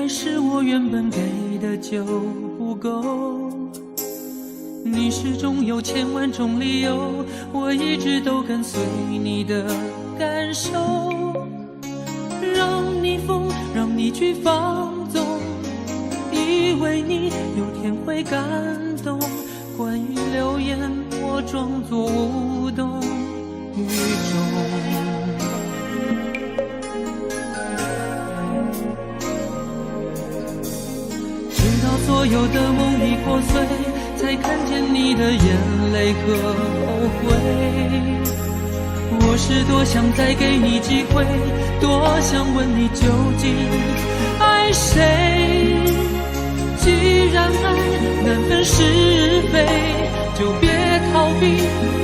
是我原本给的就不够，你始终有千万种理由，我一直都跟随你的感受，让你疯，让你去放纵，以为你有天会感动，关于流言我装作无动于衷。直到所有的梦已破碎，才看见你的眼泪和后悔。我是多想再给你机会，多想问你究竟爱谁。既然爱难分是非，就别逃避，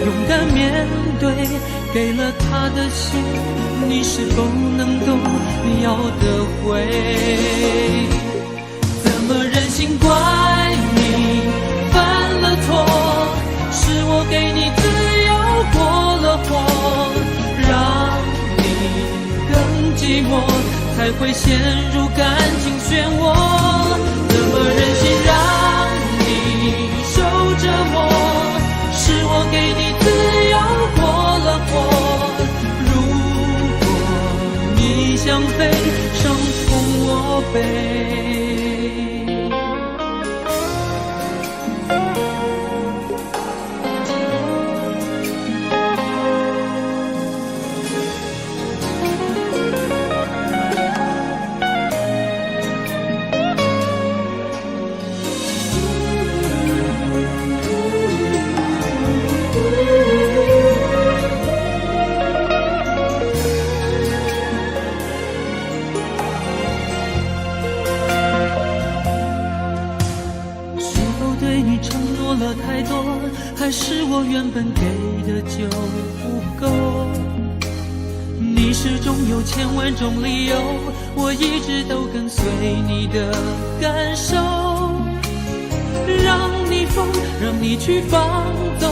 勇敢面对。给了他的心，你是否能够要得回？怎么忍心怪你犯了错？是我给你自由过了火，让你更寂寞，才会陷入感情漩涡。怎么忍心让你受折磨？是我给你自由过了火，如果你想飞，伤痛我背。了太多，还是我原本给的就不够？你始终有千万种理由，我一直都跟随你的感受，让你疯，让你去放纵，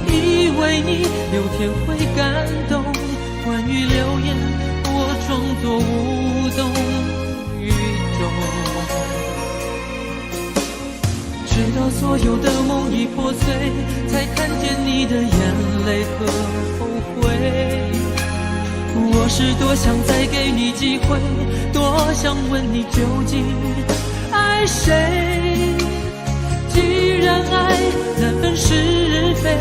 以为你有天会感动。关于流言，我装作无动于衷。直到所有的梦已破碎，才看见你的眼泪和后悔。我是多想再给你机会，多想问你究竟爱谁。既然爱难分是非，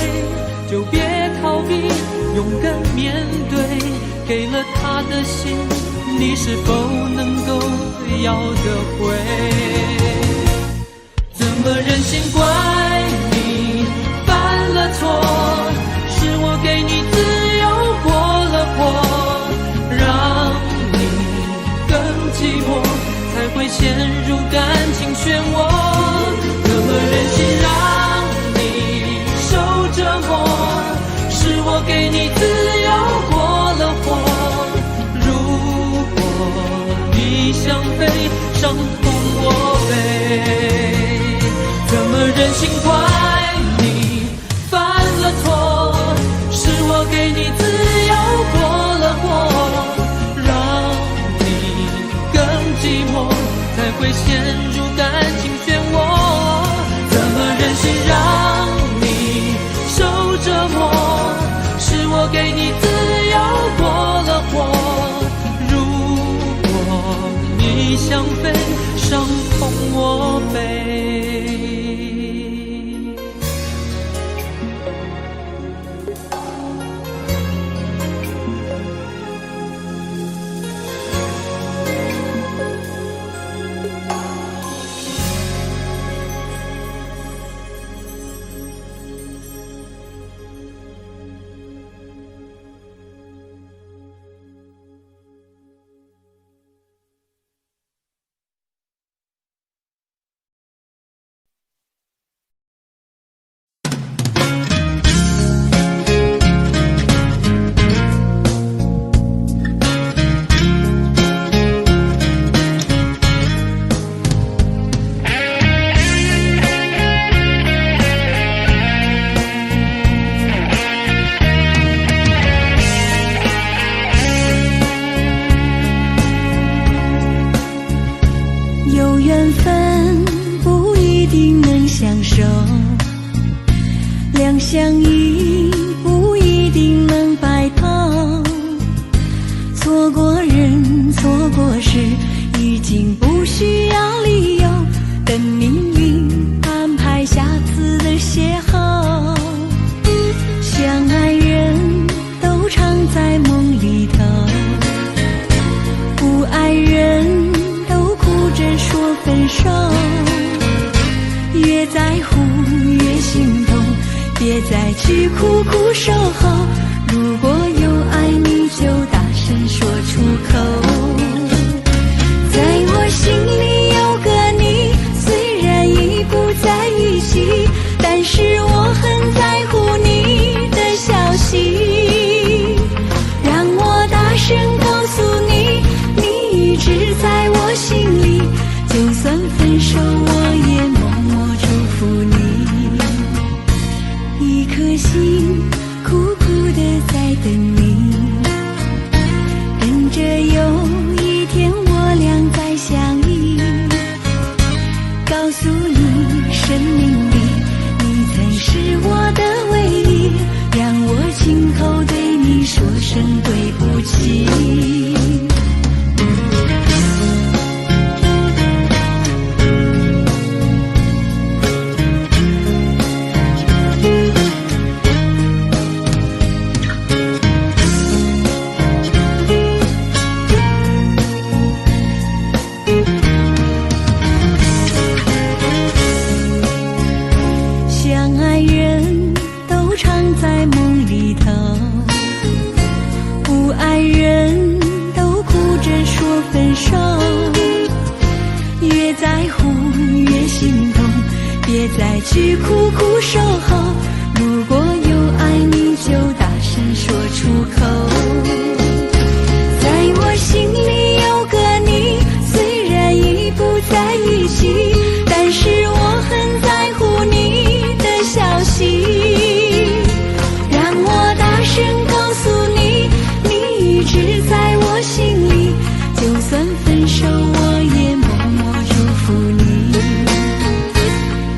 就别逃避，勇敢面对。给了他的心，你是否能够要得回？怎么忍心怪你犯了错？是我给你自由过了火，让你更寂寞，才会陷入感情漩涡。怎么忍心让你受折磨？是我给你自由过了火，如果你想飞，伤痛我背。怎么忍心怪你犯了错？是我给你自由过了火，让你更寂寞，才会陷入感情漩涡。怎么忍心让你受折磨？是我给你自由过了火，如果你想飞，伤痛我背。缘分不一定能相守，两相依不一定能白头。错过人，错过事，已经不需要理由，等命运安排下次的邂逅。相爱人都常在梦里头，不爱人都哭着说分手。越在乎越心痛，别再去苦苦守候。如果有爱你就大声说出口。在我心里有个你，虽然已不在一起，但是我很在乎你的消息。让我大声告诉你，你一直在我心里，就算分手我也默默祝福你。一颗心苦苦地在等你，等着有一天我俩再相依。告诉你，生命里你曾是我的唯一，让我今后对你说声对不起。相爱人都常在梦里头，不爱人都哭着说分手。越在乎越心痛，别再去苦苦守候。如果有爱你就大声说出口。在我心里有个你，虽然已不在一起，但是我很在乎你的消息。让我大声告诉你，你一直在我心里，就算分手我也默默祝福你。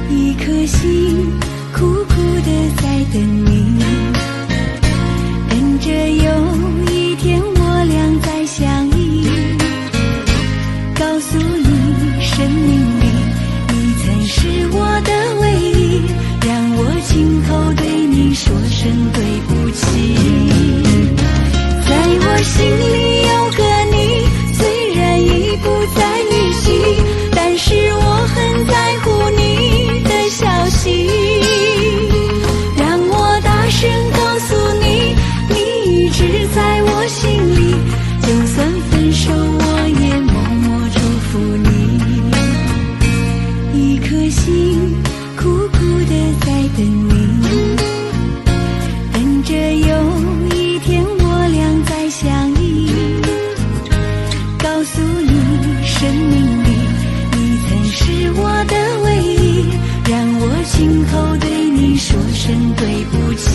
一颗心苦苦地在等你，等着有一天我俩再相依。告诉你，生命里你曾是我的唯一，让我今后对你说声对不起。在我心里有个你，虽然已不在一起，但是我很在乎你的消息。让我大声告诉你，你一直在我心里，就算分手我也默默祝福你。一颗心苦苦地在等你，等着有一天我俩再相依。告诉你，生命里你曾是我的唯一，让我今后对你说声对不起。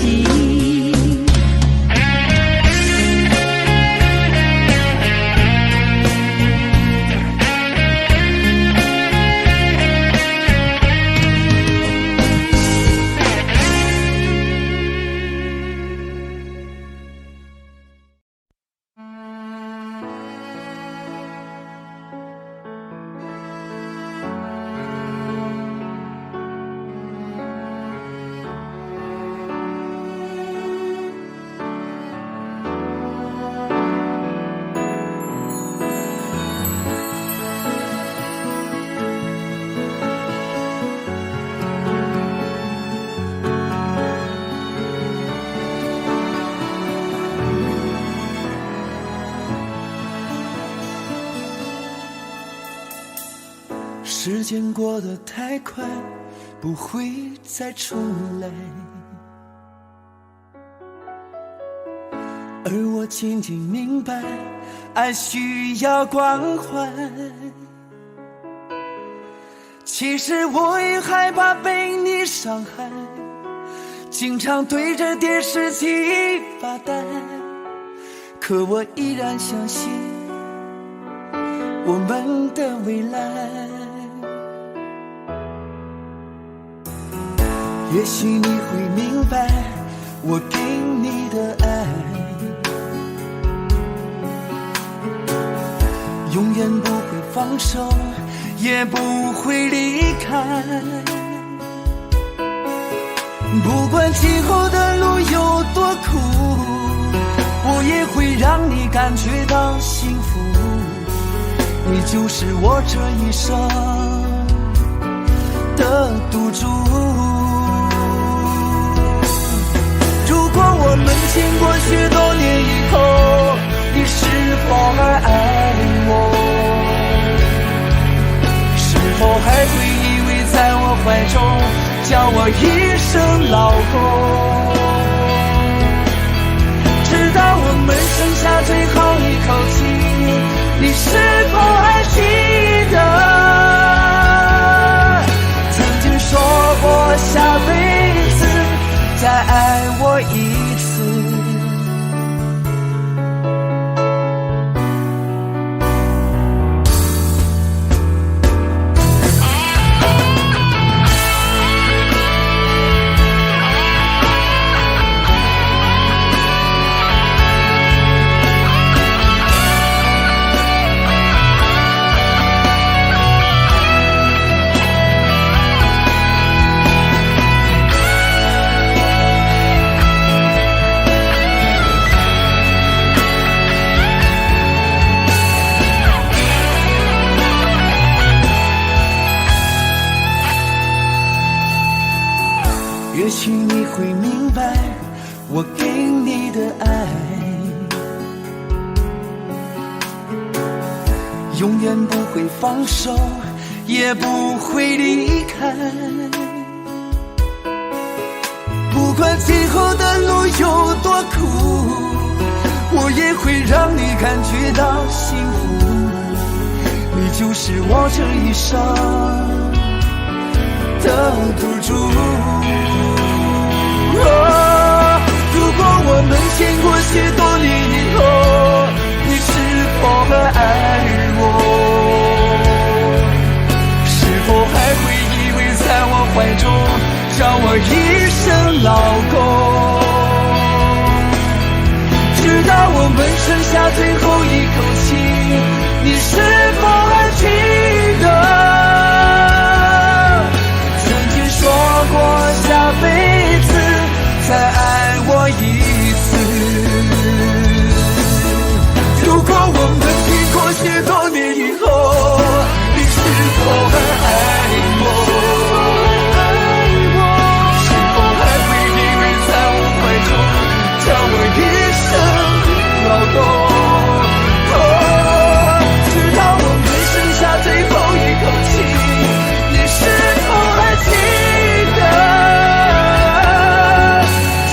时间过得太快，不会再重来，而我渐渐明白，爱需要关怀。其实我也害怕被你伤害，经常对着电视机发呆，可我依然相信我们的未来。也许你会明白我给你的爱，永远不会放手，也不会离开。不管今后的路有多苦，我也会让你感觉到幸福。你就是我这一生的赌注。如果我们经过许多年以后，你是否还爱我？是否还会依偎在我怀中，叫我一声老公？直到我们剩下最后一口气，你是否还记得曾经说过下辈子再爱我一次？也许你会明白我给你的爱，永远不会放手，也不会离开。不管今后的路有多苦，我也会让你感觉到幸福。你就是我这一生的赌注。如果我们经过许多年以后，你是否还爱我？是否还会依偎在我怀中，叫我一声老公？直到我们剩下最后一口气，你是否还记得说过下辈子再爱我一次？如果我们经过许多年以后，你是否还爱我？是否还会依偎在我怀中，叫我一声老公？直到我们剩下最后一口气，你是否还记得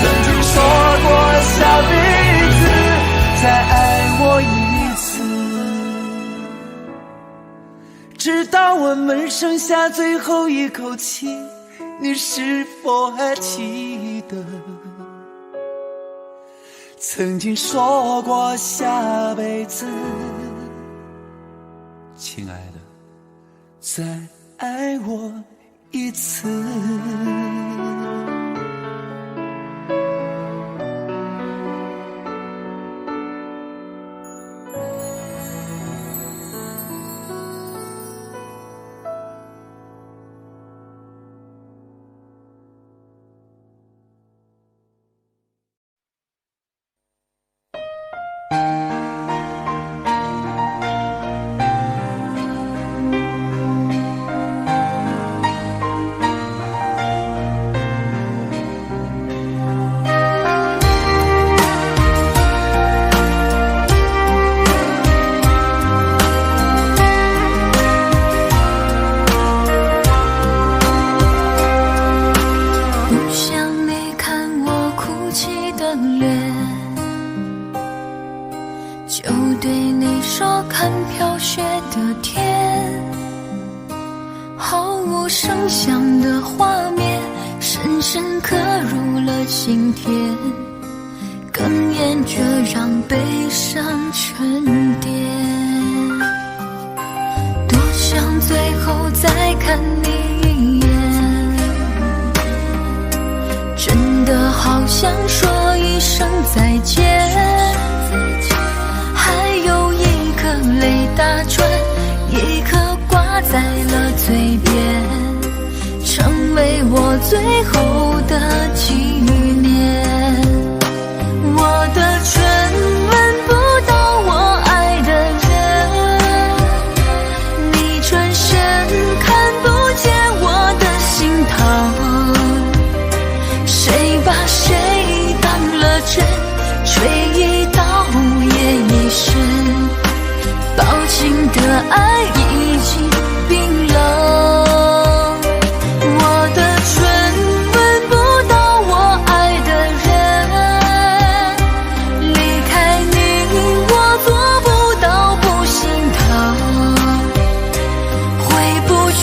曾经说过下辈子再爱我一次？直到我们剩下最后一口气，你是否还记得曾经说过下辈子，亲爱的，再爱我一次？最后再看你一眼，想说一声再见，还有一颗泪打转，一颗挂在了嘴边，成为我最后的纪念。我的唇吻不到我爱的人，你转身看不见我的心疼，谁把谁当了真，吹一刀也一生，抱紧的爱已经冰冷。我的唇吻不到我爱的人，离开你我做不到不心疼，回不去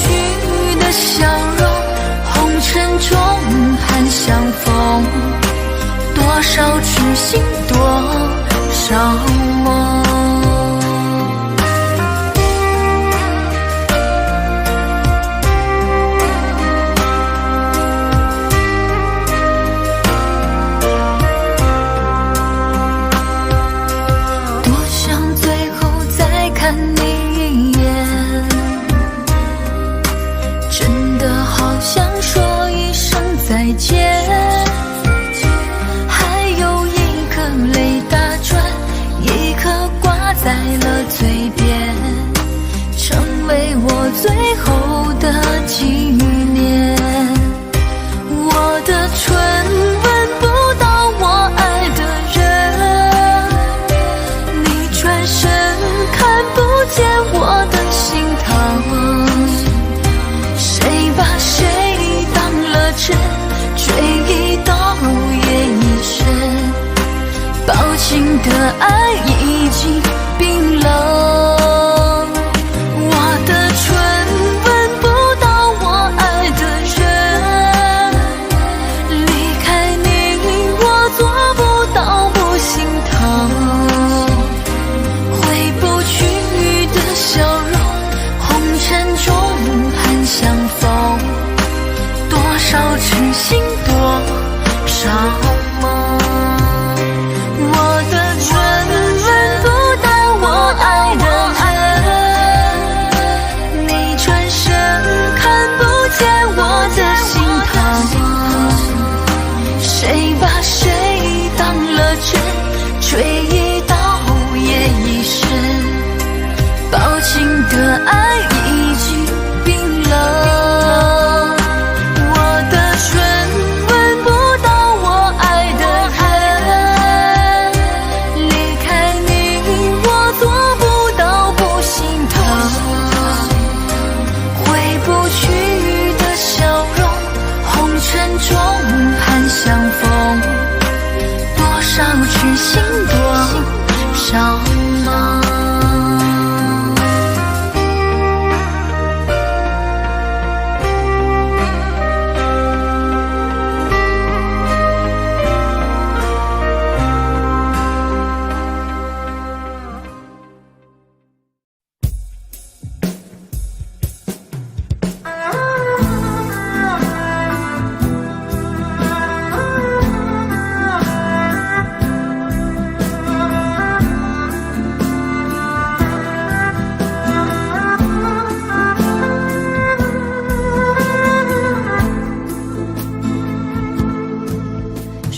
的笑容，红尘中盼相逢，多少痴心多少梦。再见，还有一颗泪打转，一颗挂在了嘴边，成为我最后的纪念。我的唇吻不到我爱的人，你转身看不见我的心疼，谁把谁当了真，吹一刀也一生，抱紧的爱已经冰冷。我的唇吻不到我爱的人，离开你我做不到不心疼，回不去的笑容，红尘中盼相逢，多少痴心多少梦。我的唇吻不到我爱的人，你转身看不见我的心疼，谁把谁当了真，吹一刀也一生，抱紧的爱已经冰冷。中盼相逢，多少痴心多少梦。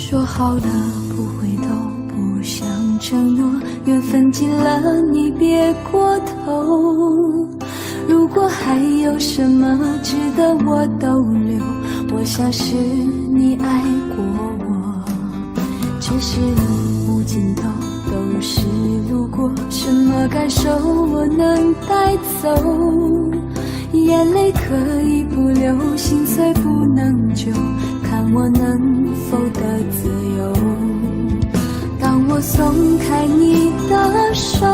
说好了不回头，不想承诺，缘分尽了你别过头。如果还有什么值得我逗留，我想是你爱过我，只是路无尽头，都是路过，什么感受我能带走？眼泪可以不流，心碎不能救，看我能否得自由。当我松开你的手，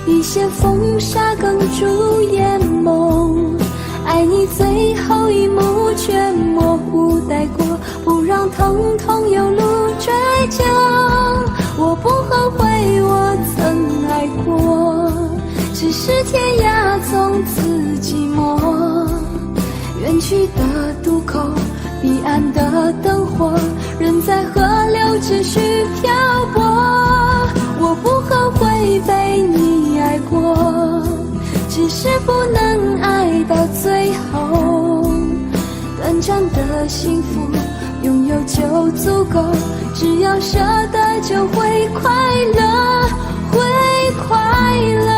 一线风沙哽住眼眸，爱你最后一幕却模糊带过，不让疼痛有路追究。我不后悔我曾爱过，只是天涯从此寂寞，远去的渡口，彼岸的灯火，人在续漂泊。我不后悔被你爱过，只是不能爱到最后。短暂的幸福拥有就足够，只要舍得就会快乐，会快乐。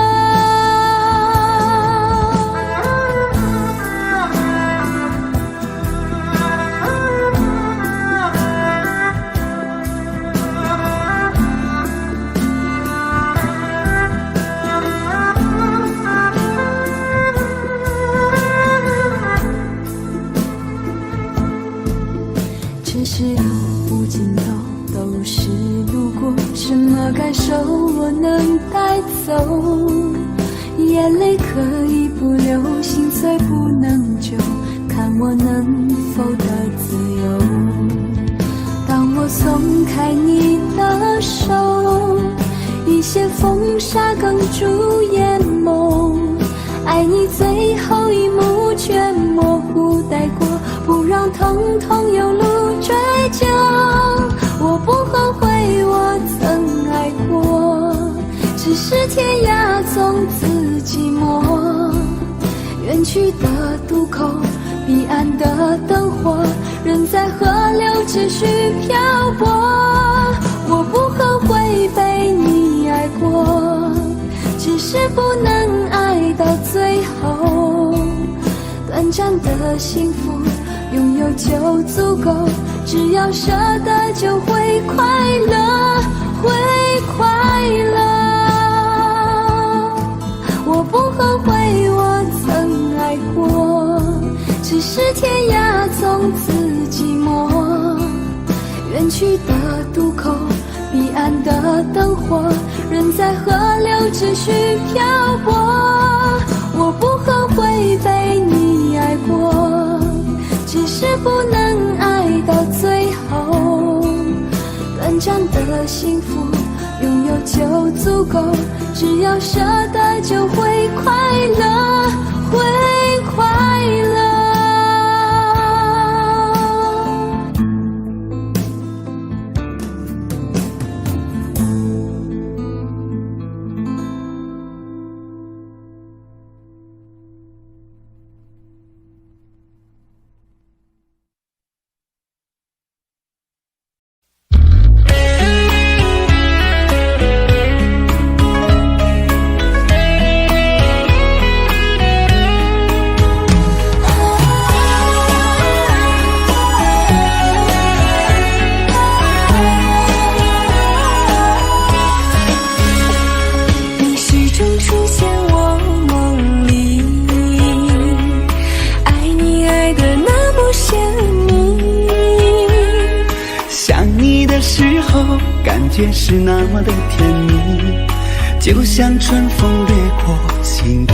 只是路无尽头，都是路过，什么感受我能带走？眼泪可以不流，心碎不能救，看我能否得自由。当我松开你的手，一些风沙哽住眼眸，爱你最后一幕却模糊带过，不让痛痛有路追究。我不后悔我曾爱过，只是天涯总自寂寞。远去的渡口，彼岸的灯火，人在河流只需漂泊。我不后悔被你爱过，只是不能爱到最后。短暂的幸福拥有就足够，只要舍得就会快乐，会快乐。我不后悔我曾爱过，只是天涯总自寂寞。远去的渡口，彼岸的灯火，人在河流只需漂泊。我不后悔被你爱过，只是不能爱到最后。短暂的幸福拥有就足够，只要舍得就会快乐，会快乐。感觉是那么的甜蜜，就像春风掠过心底。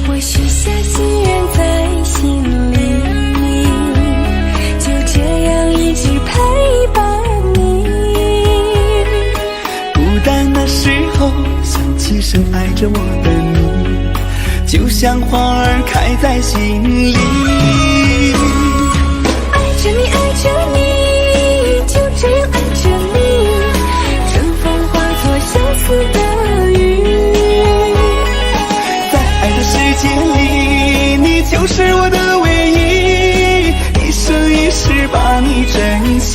我许下心愿在心里，就这样一直陪伴你。孤单的时候想起深爱着我的你，就像花儿开在心里。爱着你，爱着你，就这样爱着你，春风化作相思的雨。在爱的世界里，你就是我的唯一，一生一世把你珍惜。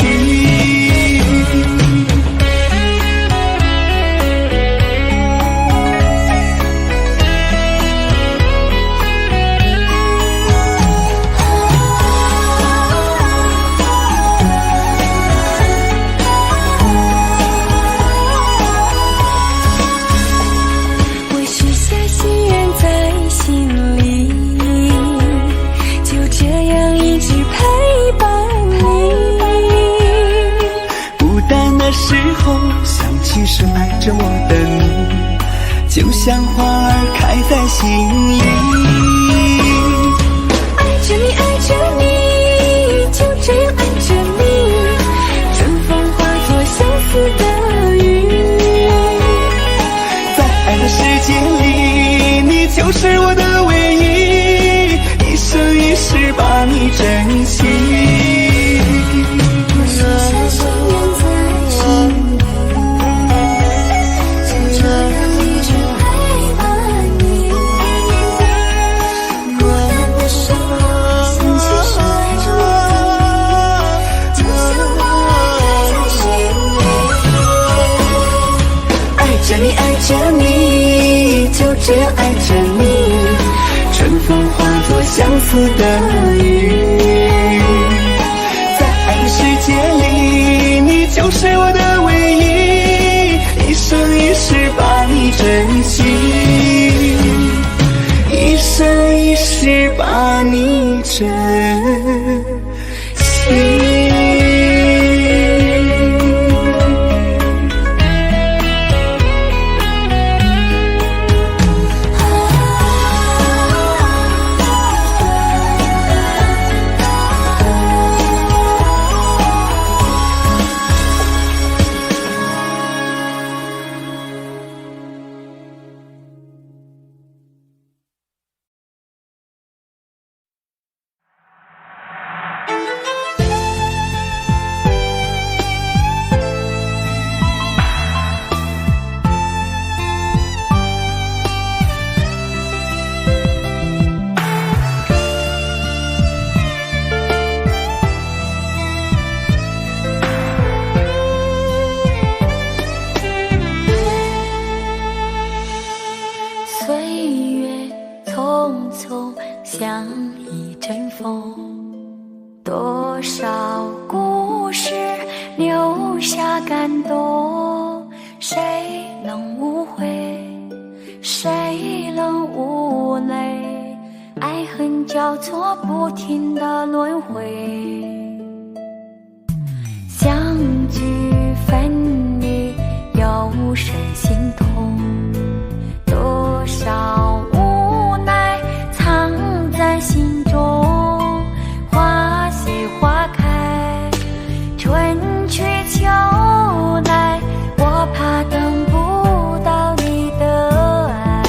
时候想起深爱着我的你，就像花儿开在心里。爱着你，爱着你，就这样爱着你，春风化作相思的雨。在爱的世界里，你就是我的唯一，一生一世把你珍惜。我许下心直爱着你，春风化作相思的雨。在爱的世界里，你就是我的唯一，一生一世把你珍惜，一生一世把你珍惜。像一阵风，多少故事留下感动，谁能无悔，谁能无泪，爱恨交错不停的轮回，相聚分离有谁心痛，多少无奈藏在心中，花谢花开，春去秋来，我怕等不到你的爱。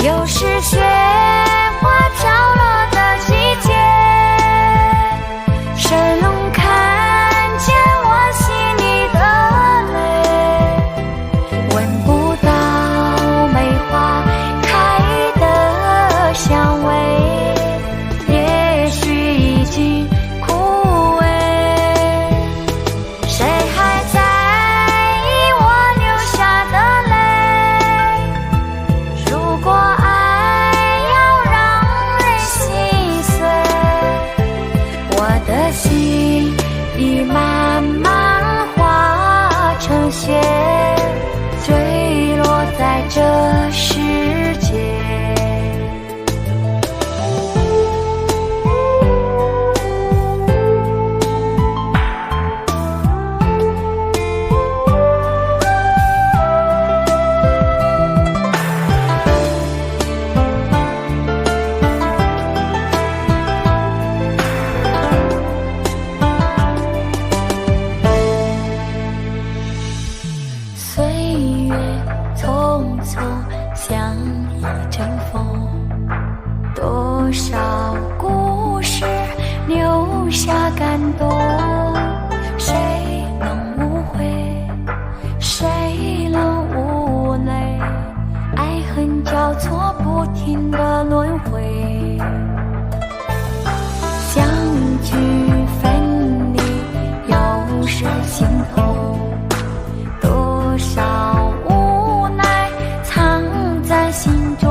又是雪花飘落的季节，谁能看见我心里的泪？闻不到梅花开的香味，也许已经枯萎，谁还在意我流下的泪？如果爱要让人心碎，我的心已慢慢化成雪，坠落在这世界。岁月匆匆像一阵风，多少故事留下感动，谁能无悔，谁能无泪，爱恨交错不停的轮回，相聚分离有谁心痛，多少无奈藏在心中，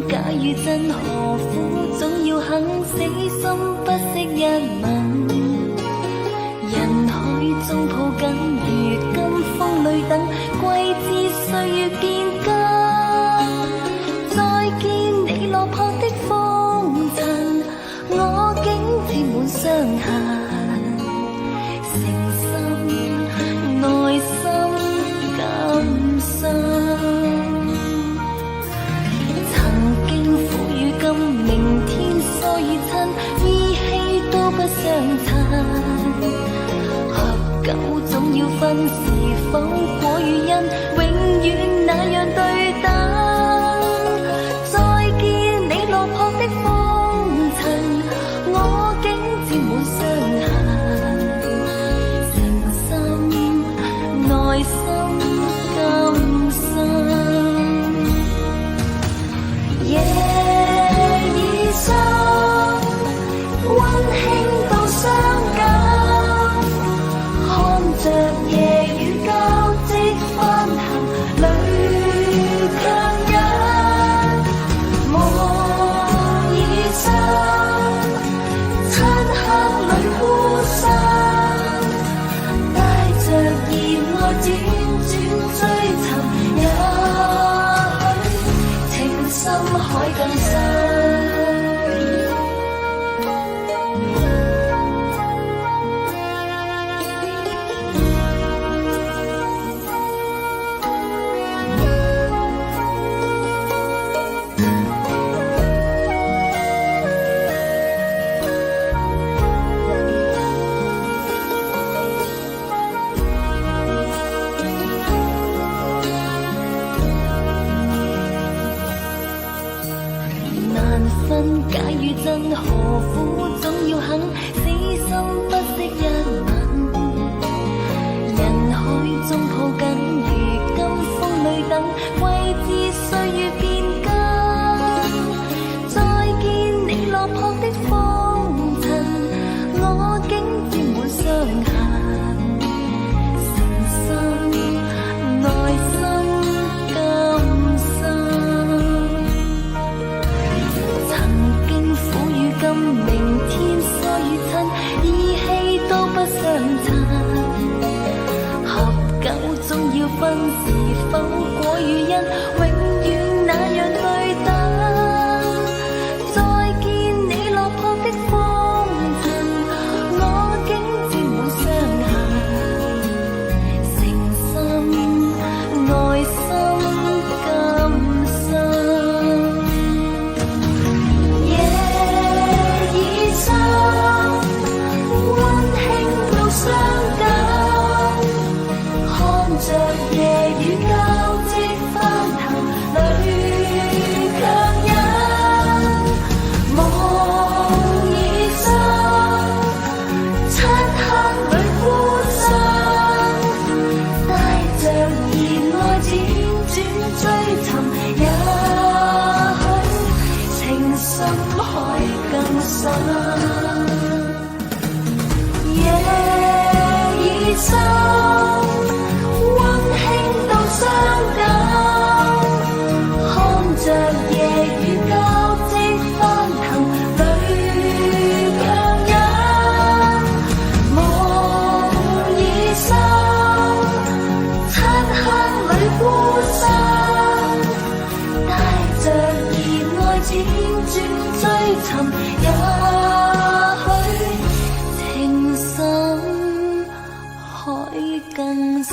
假如真何苦，總要肯死心不息一吻。人海中抱緊，如今風裏等，季節歲月變更。再見你落魄的風塵，我竟沾滿傷痕。誠心內心感傷。明天疏與親，依稀都不相襯。合久總要分，是否果與因，永遠那樣對等。再見你落魄的風塵，我竟沾滿傷痕。誠心內心感傷。溫馨到傷感，看着夜雨交織翻行，淚強忍。夢已深，漆黑裏孤身，帶着熱愛輾轉追尋，也許情深海更深。假如真何苦，總要肯死心不息一吻。人海中抱緊，如今風裏等，季節歲月變更。再見你落魄的風塵，我竟沾滿傷痕。誠心內心感傷。明天疏與親，依稀都不相襯。合久總要分，是否果與因，永遠那樣對等。再見你落魄的風塵，我竟沾滿傷痕。誠心內心感傷。傷感，看着夜雨交織翻騰，淚強忍。夢已深，漆黑裏孤身，帶着熱愛輾轉追尋，也許情深海更深。深溫馨到傷感，看着夜雨交織翻騰，淚強忍。夢已深，漆黑裏孤身，帶着熱愛輾轉追尋，也許情深海更深。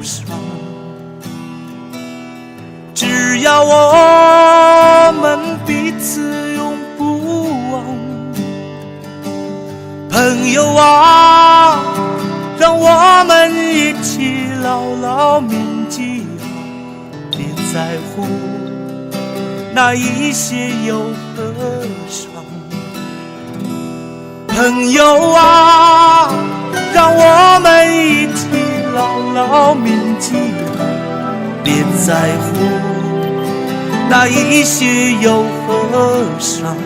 伤。只要我们彼此永不忘，朋友啊，让我们一起牢牢铭记啊，别在乎那一些又何伤。朋友啊，让我们一起牢牢铭记啊，别在乎那一些又何伤。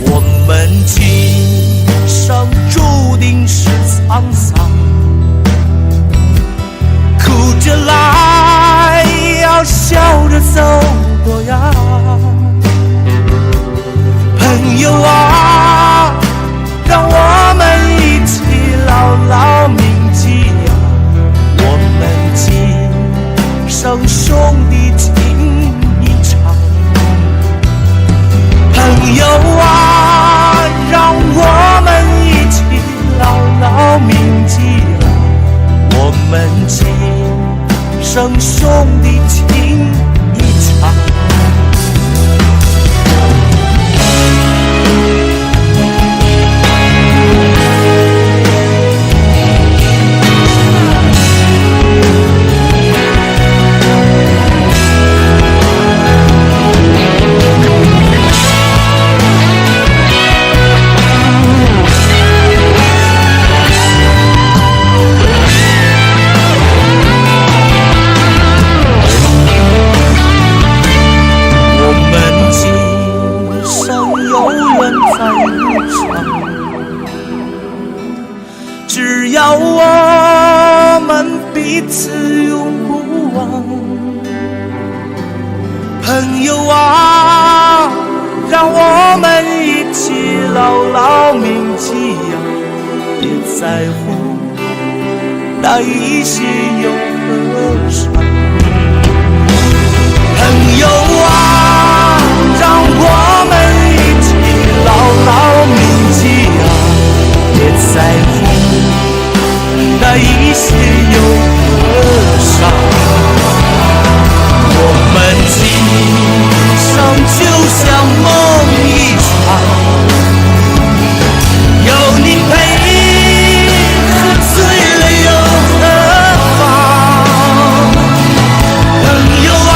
我们今生注定是沧桑，哭着来，要笑着走多呀。朋友啊，让我们一起牢牢铭记啊，我们今生兄弟情一场。朋友啊，让我们一起牢牢铭记啊，我们今生兄弟情一场。只要我们彼此永不忘，朋友啊，让我们一起牢牢铭记啊，别在乎那一些又何伤。朋友啊，让我们一起牢牢铭记啊，别在乎那一些又何伤。我们今生就像梦一场，有你陪，喝醉了又何妨。朋友啊，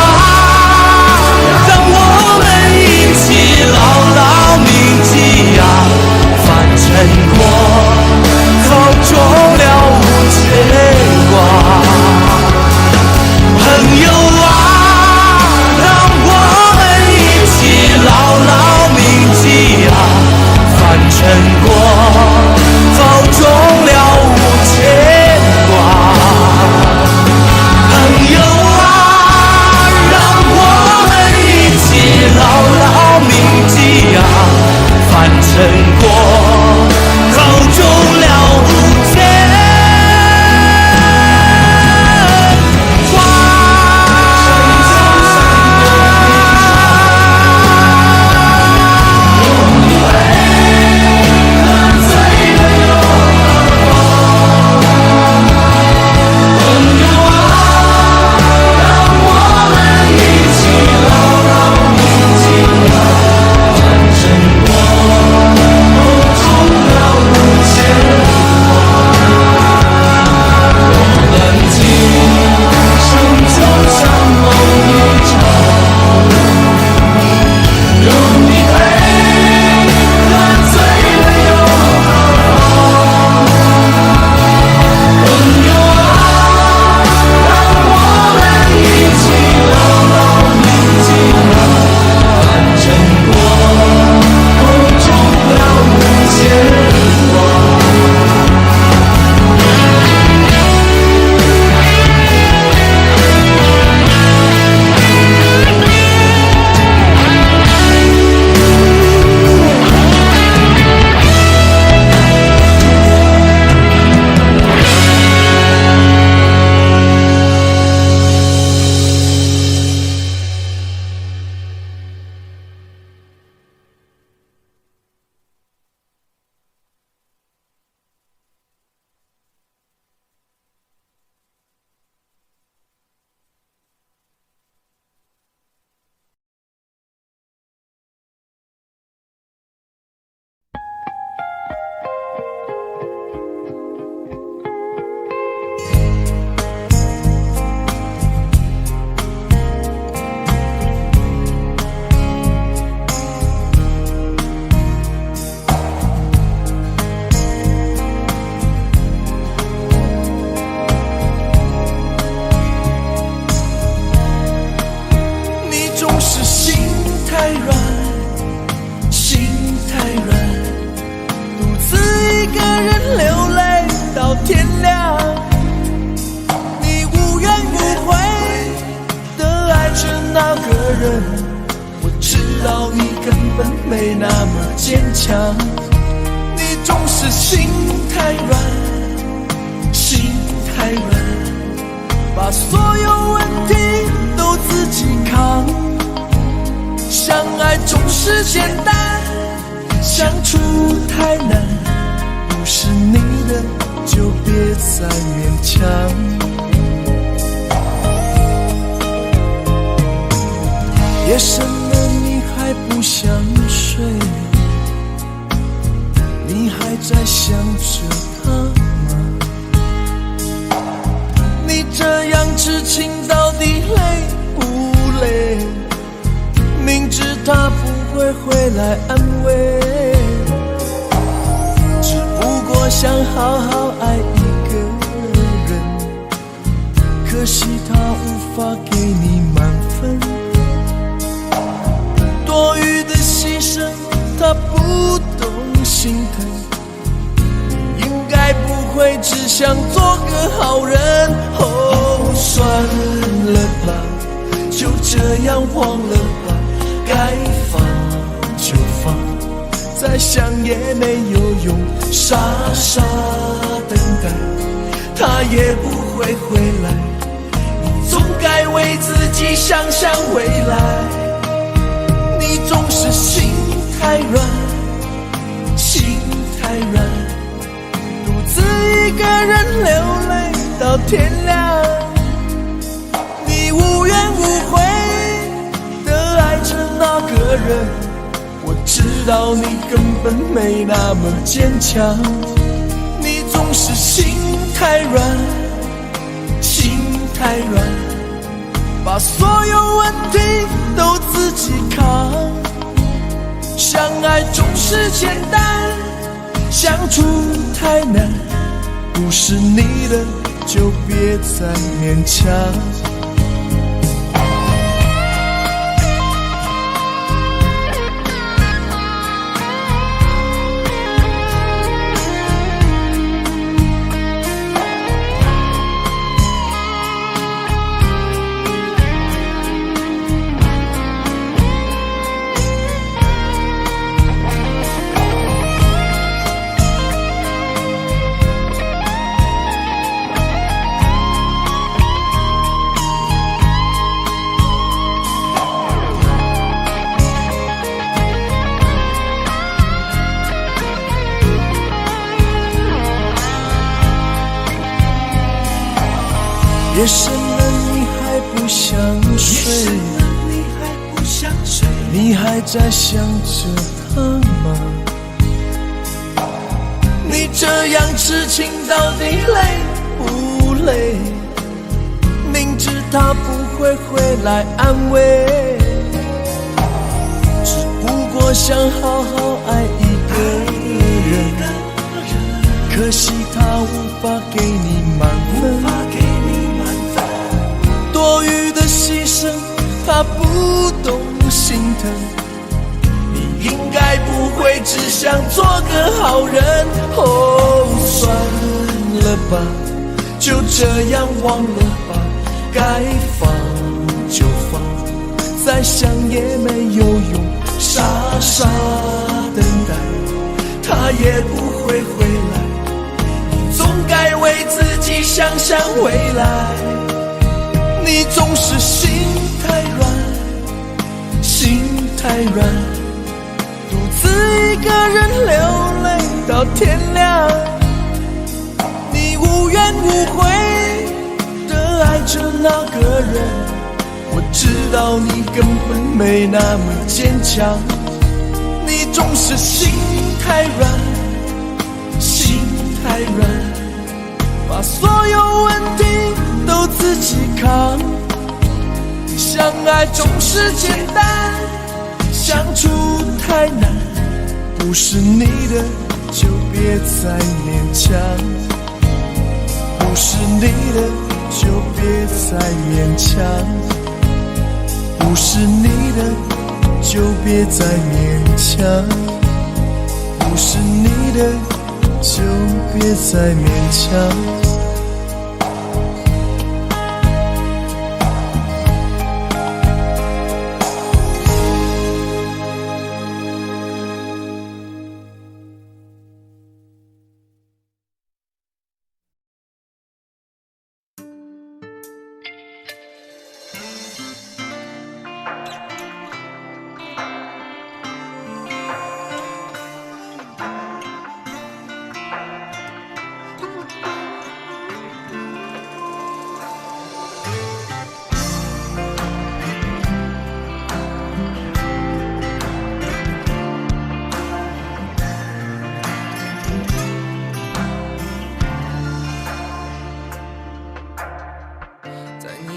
让我们一起牢牢铭记啊，凡尘过后终了无牵挂。没那么坚强。你总是心太软，心太软，把所有问题都自己扛。相爱总是简单，相处太难，不是你的就别再勉强。夜深了你还不想睡，你还在想着他吗？你这样痴情到底累不累？明知他不会回来安慰，只不过想好好爱一个人，可惜他无法给你满分。多余的牺牲他不懂心疼，你应该不会只想做个好人。哦，算了吧，就这样忘了吧，该放就放，再想也没有用，傻傻等待他也不会回来，你总该为自己想想未来。你总是心太软，心太软，独自一个人流泪到天亮。你无怨无悔地爱着那个人，我知道你根本没那么坚强。你总是心太软，心太软，把所有问题都自己扛。相爱总是简单，相处太难，不是你的就别再勉强。夜深了你还不想睡，你还在想着他吗？你这样痴情到底累不累？明知他不会回来安慰，只不过想好好爱一个人，可惜他无法给你满分。多余的牺牲他不懂心疼，你应该不会只想做个好人。哦，算了吧，就这样忘了吧，该放就放，再想也没有用，傻傻等待他也不会回来，你总该为自己想想未来。你总是心太软，心太软，独自一个人流泪到天亮。你无怨无悔地爱着那个人，我知道你根本没那么坚强。你总是心太软，心太软，把所有问题都自己扛。相爱总是简单，相处太难，不是你的就别再勉强，不是你的就别再勉强，不是你的就别再勉强，不是你的就别再勉强。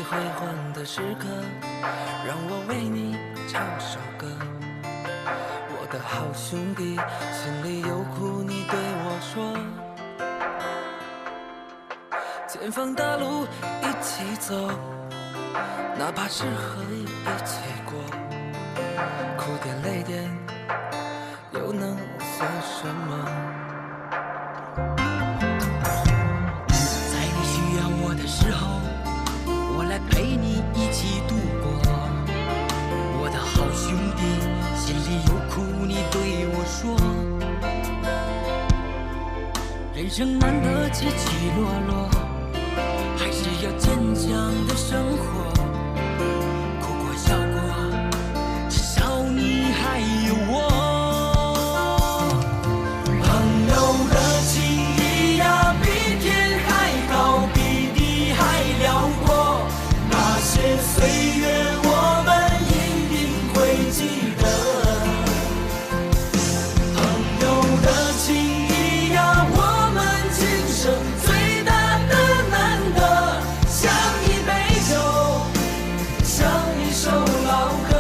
悔恨的时刻，让我为你唱首歌。我的好兄弟，心里有苦你对我说。前方的路一起走，哪怕是河一起过，哭点泪点又能算什么？在你需要我的时候，我来陪你一起度过。我的好兄弟，心里有苦你对我说。人生难得起起落落，还是要坚强的生活。哭过笑过，至少你还有我。朋友的情谊呀，比天还高，比地还辽阔。那些岁月我们一定会记得。朋友的情谊呀，我们今生最大的难得，像一杯酒，像一首老歌。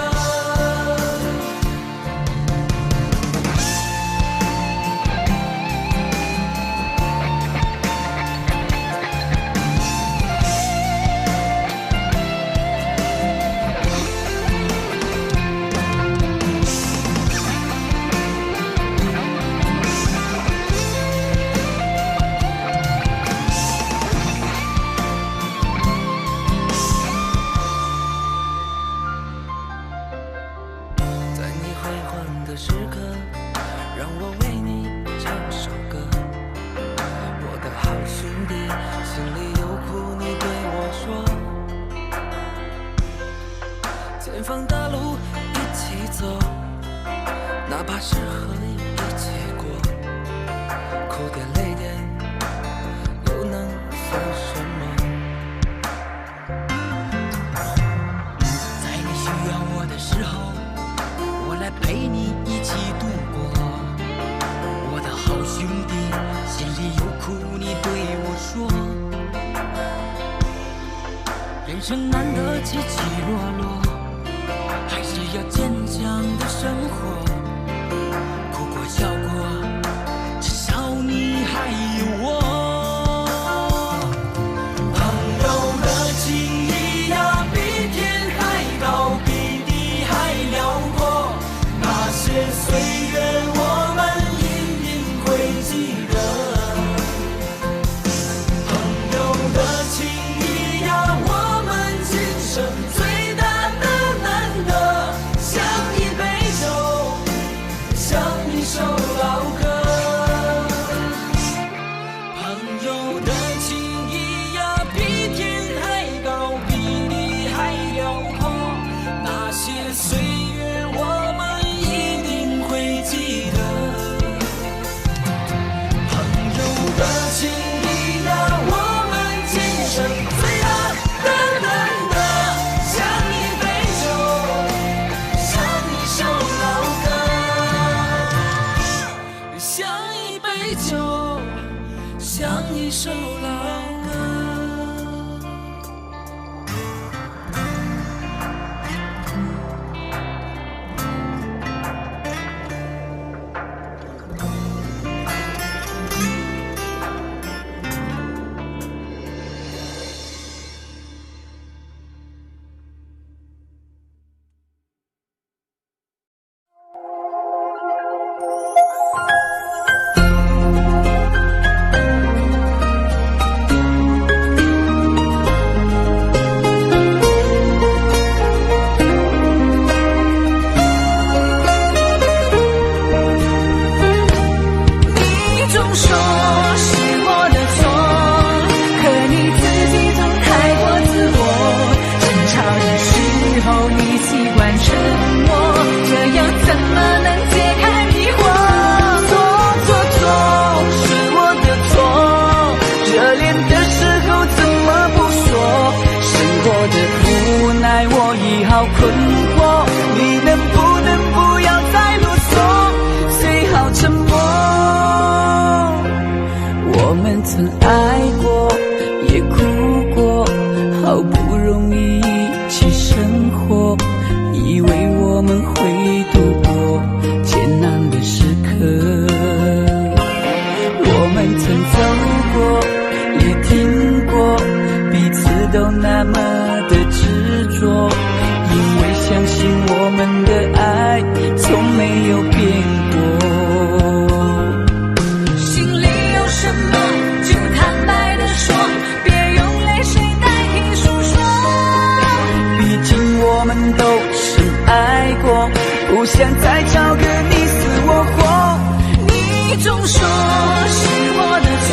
在你悔恨的时刻，让我为你唱首歌。我的好兄弟，心里有苦你对我说。前方的路一起走，哪怕是河一起过，哭点泪点又能算什么？在你需要我的时候，我来陪你一起度过。我的好兄弟，心里有苦你对我说。人生难得起起落落，还是要坚强的生活。哭过笑过，至少你还有我。朋友的情谊呀，比天还高，比地还辽阔。那些岁月我们一定会记得。朋友的情谊呀，我们今生最大的难得，像一杯酒，像一首老都那么的执着，因为相信我们的爱从没有变过。心里有什么就坦白地说，别用泪水代替诉说。毕竟我们都深爱过，不想再找个你死我活。你总说是我的错，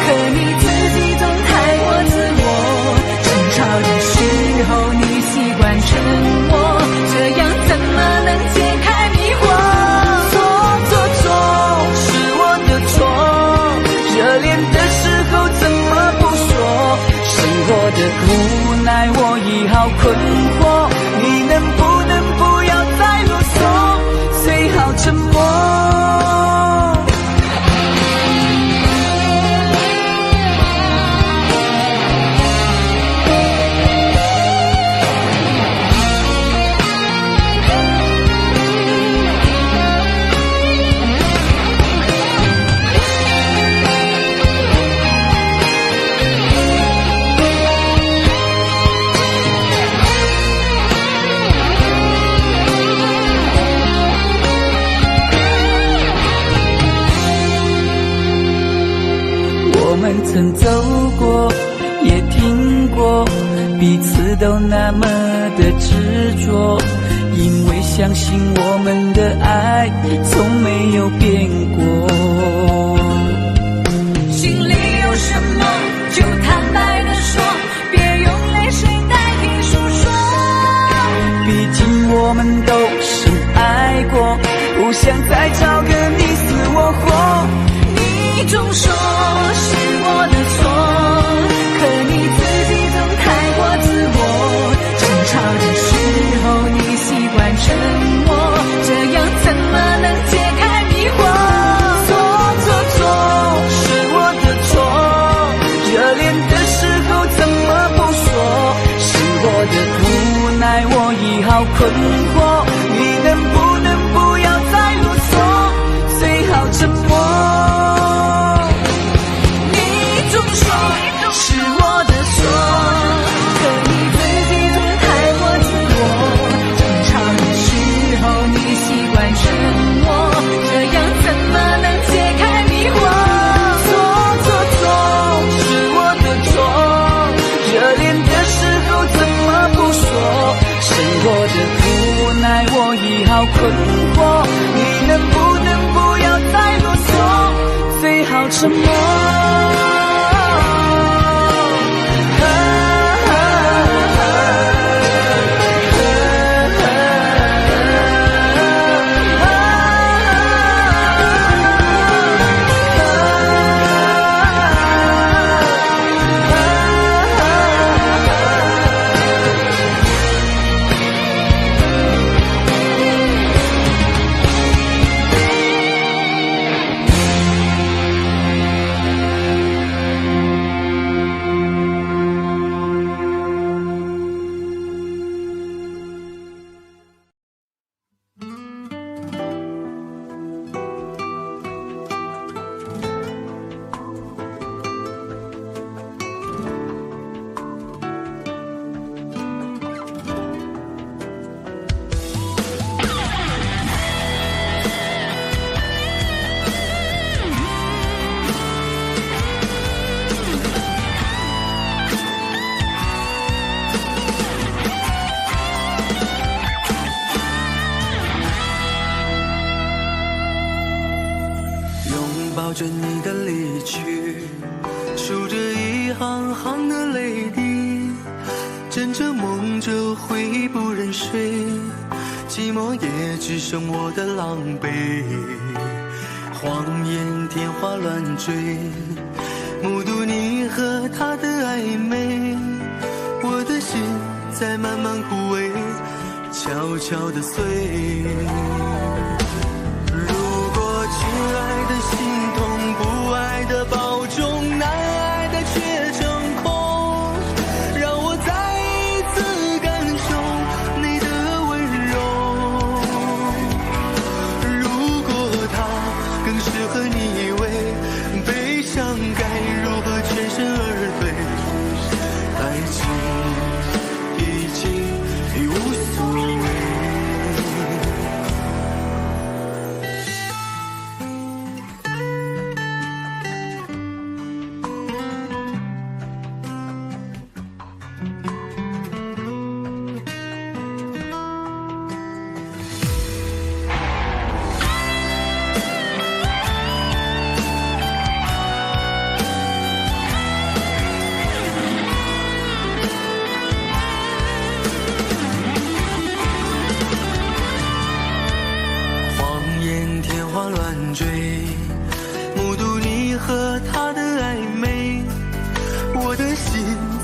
可你自己总太过自我。争吵的时候你习惯沉默，这样怎么能解开迷惑？错是我的错，热恋的时候怎么不说？生活的无奈我已好困惑，你能不要再啰嗦，最好沉默。我们曾走过，也听过，彼此都那么的执着，因为相信我们的爱从没有变过。心里有什么就坦白地说，别用泪水代替诉说。毕竟我们都深爱过，不想再找个你死我活。你总说是我的错，可你自己总太过自我。争吵的时候你习惯沉默，这样怎么能解开迷惑？错是我的错，热恋的时候怎么不说？生活的无奈我已好困惑，你能不要再啰嗦，最好沉默。是我的错，可你自己总太过自我。争吵的时候你习惯沉默，这样怎么能解开迷惑？错是我的错，热恋的时候怎么不说？生活的无奈我已好困惑，你能不要再啰嗦，最好沉默。抱着你的离去，数着一行行的泪滴，枕着梦着回忆不忍睡，寂寞也只剩我的狼狈。谎言天花乱坠，目睹你和他的暧昧，我的心在慢慢枯萎，悄悄地碎。亲爱的心痛，不爱的保重，难爱的却成空，让我再一次感受你的温柔。如果他更适合你以为，悲伤该如何全身而退？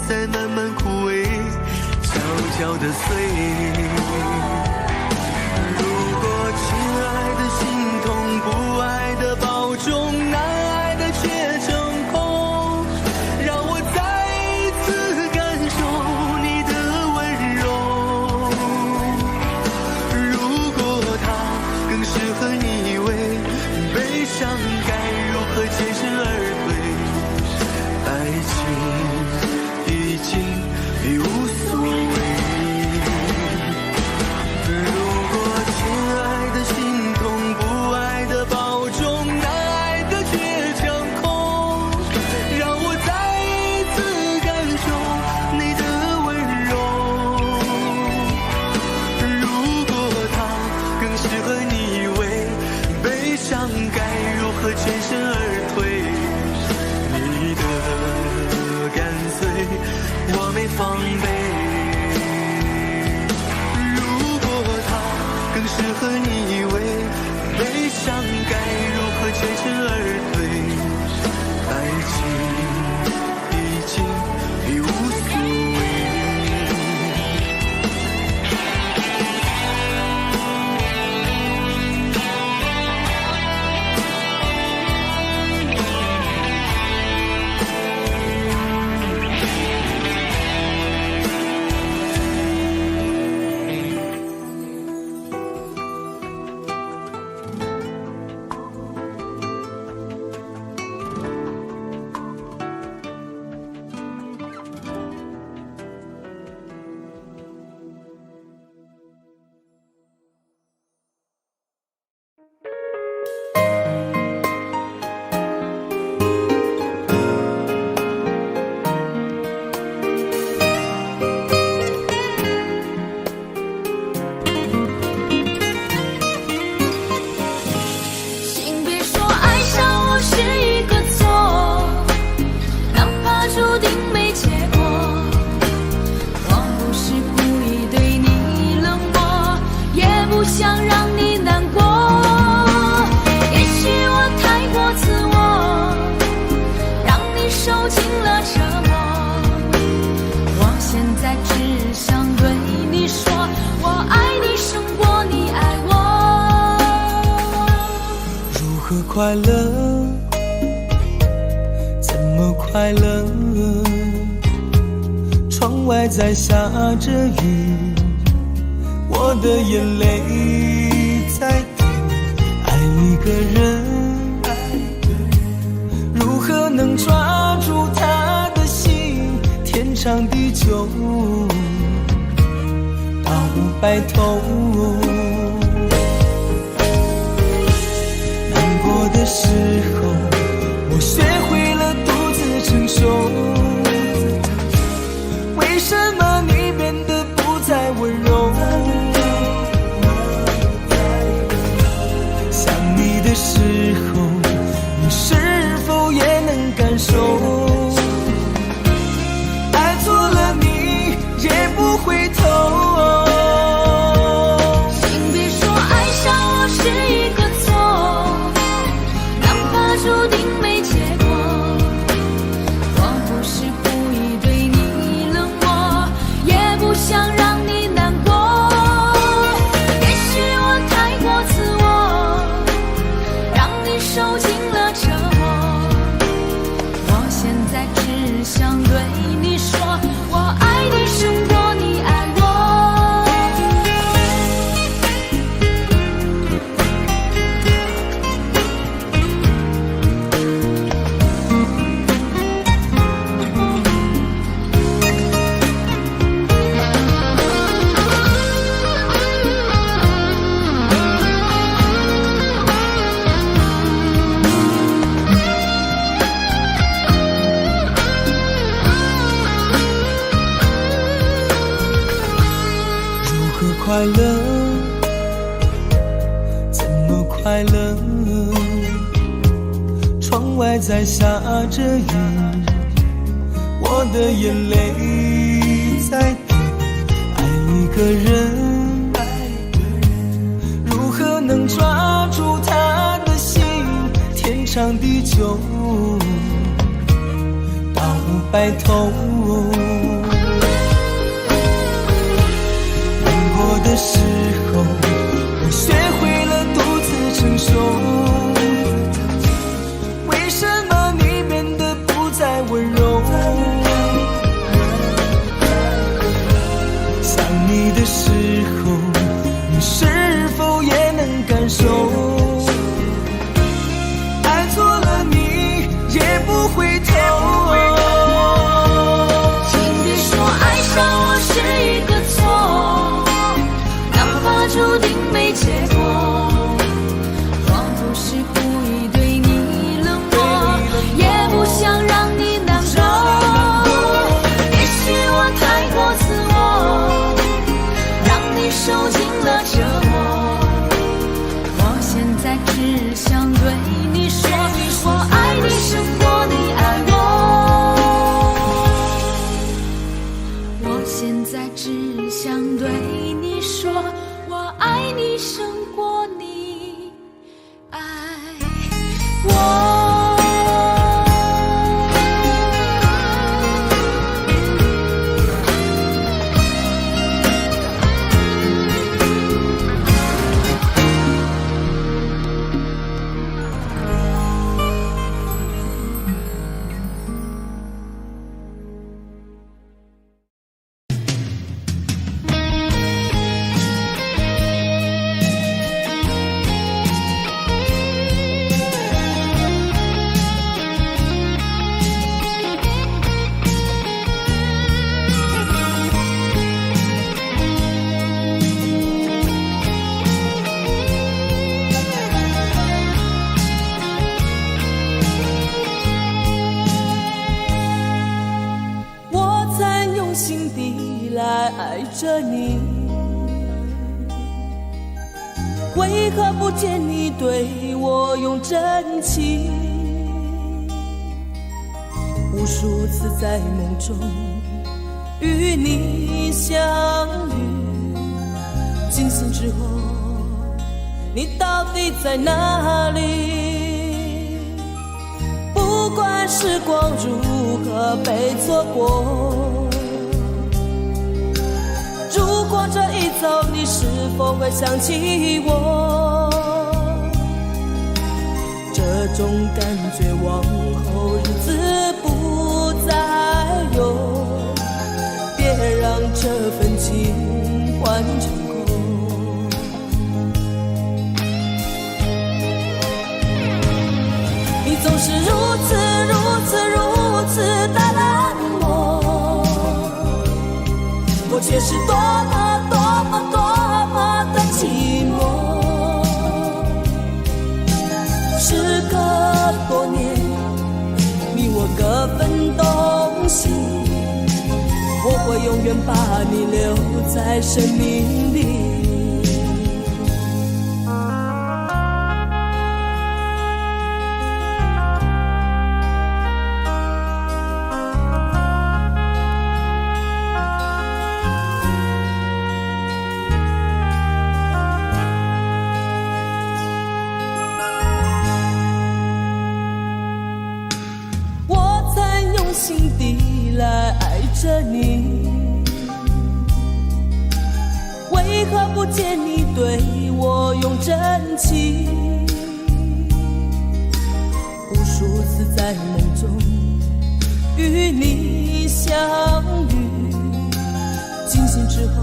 在慢慢枯萎，悄悄地碎。如果亲爱的心痛，不爱的保重，难爱的却成空，让我再一次感受你的温柔。如果它更适合你为悲伤该如何全身而退？爱情已经已无所谓。如果亲爱的心痛，不爱的保重，难爱的却成空，让我再一次感受你的温柔。如果它更适合你为悲伤该如何全身而退？你的干脆我没防备。如果它更适合你为悲伤该如何全身而退？爱情已经已无所谓。请别说爱上我是一个错，哪怕注定没结果。我不是故意对你冷漠，也不想让你难过。也许我太过自我，让你受尽了折磨。我现在只想对你说，我爱你胜过你爱我。如何快乐？怎么快乐？窗外在下着雨，我的眼泪在滴。爱一个人，如何能抓住他的心？天长地久，到白头。难过的时候，我学会了独自承受。为什么你变得不再温柔？想你的时候，你是否也能感受？爱错了你也不回头。请别说爱上我是一个错，哪怕注定没结果。我不是故意对你冷漠，也不想让你难过。也许我太过自我，让你受尽了折磨。我现在只想对你说，我爱你胜过你爱我。快乐？怎么快乐？窗外在下着雨，我的眼泪在滴。爱一个人，如何能抓住他的心？天长地久，到白头。时候，我学会了独自承受。为什么你变得不再温柔？想你的时候，你是否也能感受？爱错了你也不回头。请别说爱上我是一个错，哪怕注定没结果。我不是故意对你冷漠，也不想让你难过。也许我太过自我，让你受尽了折磨。我现在只想对你说，我爱你胜过你爱我。我现在只想对你说，我爱你胜过你爱我。爱着你，为何不见你对我用真情？无数次在梦中与你相遇，惊醒之后，你到底在哪里？不管时光如何被错过，如果这一走，你是否会想起我？这种感觉往后日子不再有，别让这份情换成空。你总是如此的冷漠，我却是多么的寂寞。时隔多年，你我各分东西，我会永远把你留在生命里。心底来爱着你，为何不见你对我用真情？无数次在梦中与你相遇，惊醒之后，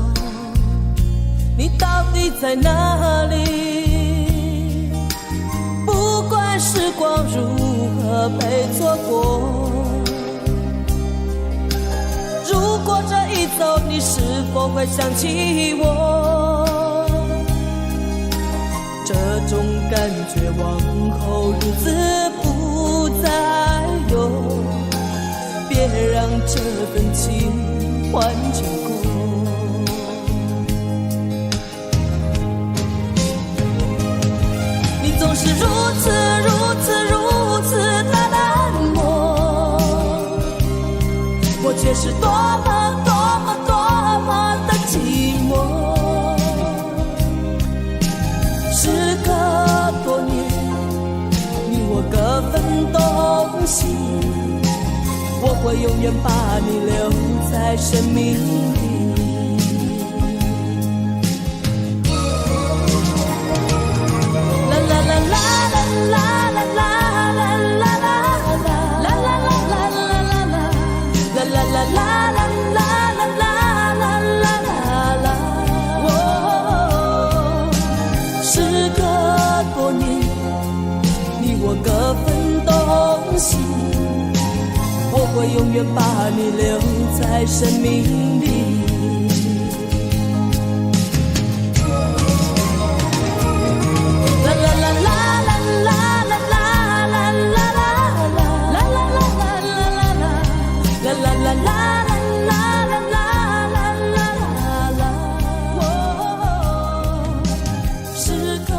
你到底在哪里？不管时光如何被错过，如果这一走，你是否会想起我？这种感觉往后日子不再有，别让这份情换成空。你总是如此的冷漠，我却是多么的寂寞。时隔多年，你我各分东西，我会永远把你留在生命里。会永远把你留在生命里。时隔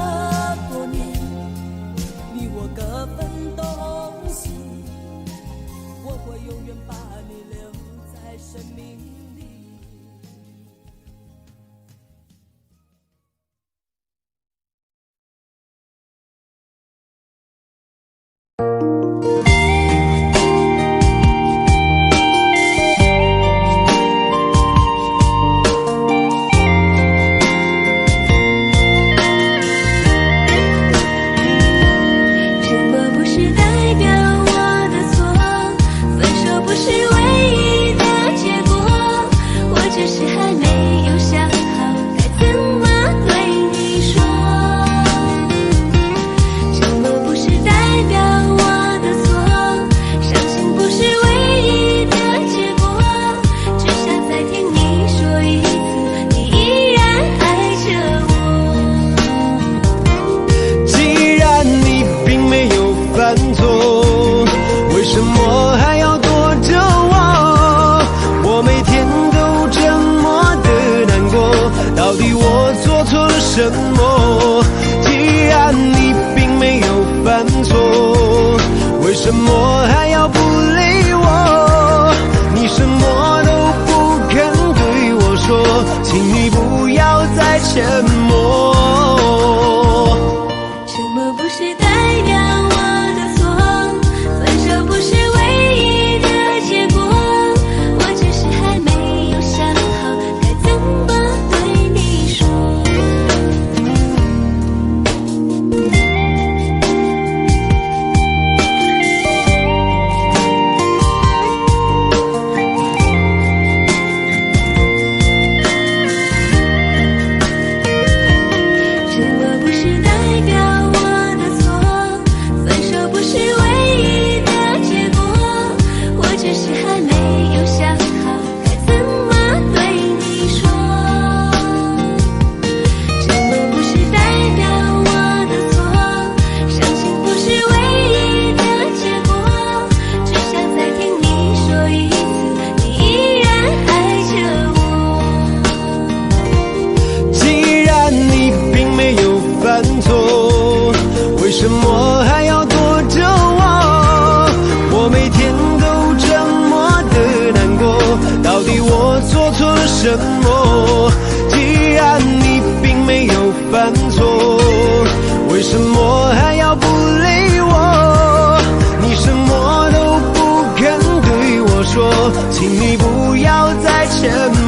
多年，你我各分东西，我会永远把你留在生命里。什么？既然你并没有犯错，为什么还要不理我？你什么都不肯对我说，请你不要再沉默。沉默不是代表我的错，分手不是唯一的结果，我只是还没有想好该怎么对你说。为什么还要躲着我？我每天都这么的难过，到底我做错了什么？既然你并没有犯错，为什么还要不理我？你什么都不肯对我说，请你不要再沉默。